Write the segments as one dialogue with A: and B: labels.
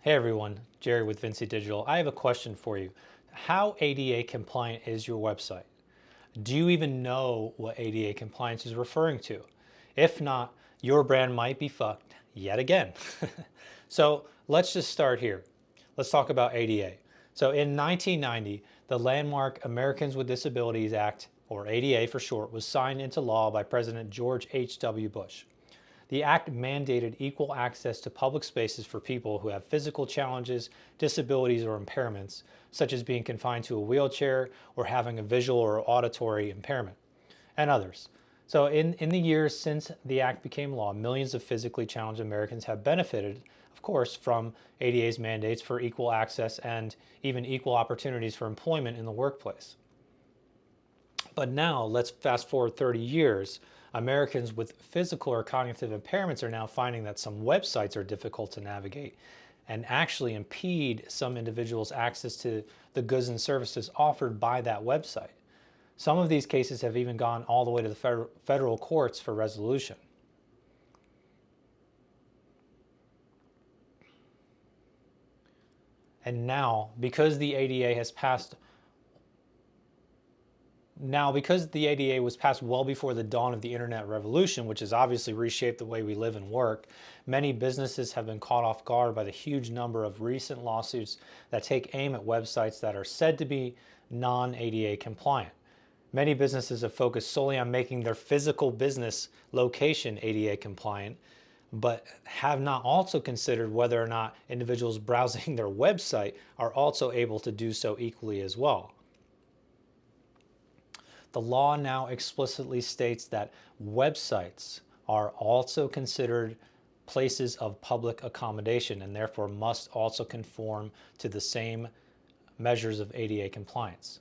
A: Hey everyone, Jerry with Vinci Digital. I have a question for you. How ADA compliant is your website? Do you even know what ADA compliance is referring to? If not, your brand might be fucked yet again. So let's just start here. Let's talk about ADA. So in 1990, the landmark Americans with Disabilities Act, or ADA for short, was signed into law by President George H.W. Bush. The act mandated equal access to public spaces for people who have physical challenges, disabilities, or impairments, such as being confined to a wheelchair or having a visual or auditory impairment, and others. So in the years since the act became law, millions of physically challenged Americans have benefited, of course, from ADA's mandates for equal access and even equal opportunities for employment in the workplace. But now, let's fast forward 30 years. Americans with physical or cognitive impairments are now finding that some websites are difficult to navigate and actually impede some individuals' access to the goods and services offered by that website. Some of these cases have even gone all the way to the federal courts for resolution. And now, because the ADA was passed well before the dawn of the internet revolution, which has obviously reshaped the way we live and work, many businesses have been caught off guard by the huge number of recent lawsuits that take aim at websites that are said to be non-ADA compliant. Many businesses have focused solely on making their physical business location ADA compliant, but have not also considered whether or not individuals browsing their website are also able to do so equally as well. The law now explicitly states that websites are also considered places of public accommodation and therefore must also conform to the same measures of ADA compliance.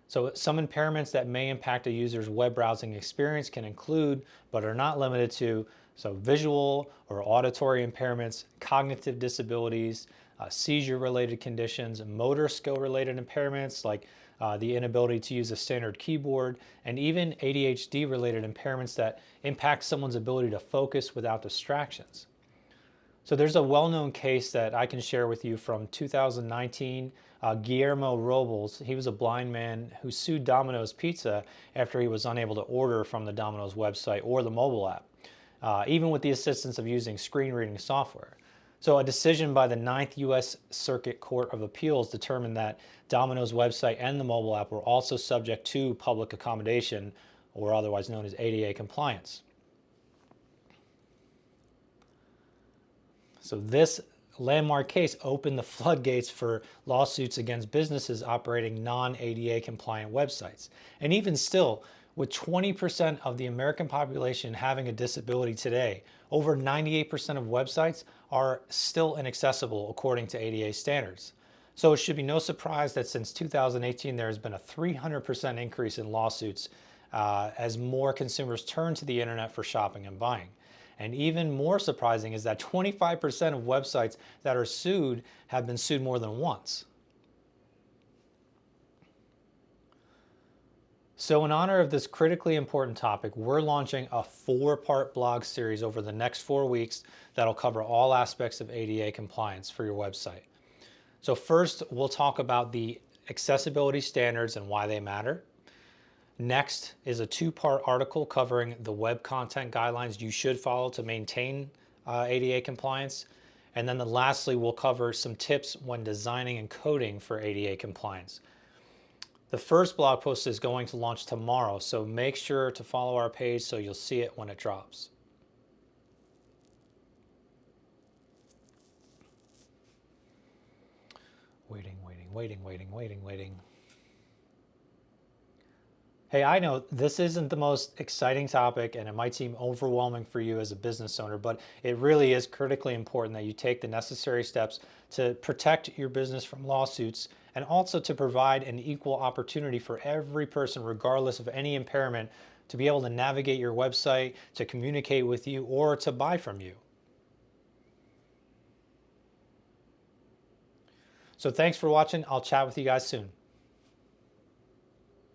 A: So some impairments that may impact a user's web browsing experience can include, but are not limited to, visual or auditory impairments, cognitive disabilities, seizure-related conditions, motor skill-related impairments like the inability to use a standard keyboard, and even ADHD-related impairments that impact someone's ability to focus without distractions. So there's a well-known case that I can share with you from 2019. Guillermo Robles, he was a blind man who sued Domino's Pizza after he was unable to order from the Domino's website or the mobile app, even with the assistance of using screen reading software. So a decision by the 9th U.S. Circuit Court of Appeals determined that Domino's website and the mobile app were also subject to public accommodation, or otherwise known as ADA compliance. So this landmark case opened the floodgates for lawsuits against businesses operating non-ADA compliant websites. And even still, with 20% of the American population having a disability today, over 98% of websites are still inaccessible according to ADA standards. So it should be no surprise that since 2018 there has been a 300% increase in lawsuits as more consumers turn to the internet for shopping and buying. And even more surprising is that 25% of websites that are sued have been sued more than once. So in honor of this critically important topic, we're launching a 4-part blog series over the next 4 weeks that'll cover all aspects of ADA compliance for your website. So first, we'll talk about the accessibility standards and why they matter. Next is a 2-part article covering the web content guidelines you should follow to maintain ADA compliance. And then lastly, we'll cover some tips when designing and coding for ADA compliance. The first blog post is going to launch tomorrow, so make sure to follow our page so you'll see it when it drops. Waiting. Hey, I know this isn't the most exciting topic and it might seem overwhelming for you as a business owner, but it really is critically important that you take the necessary steps to protect your business from lawsuits and also to provide an equal opportunity for every person, regardless of any impairment, to be able to navigate your website, to communicate with you, or to buy from you. So thanks for watching. I'll chat with you guys soon.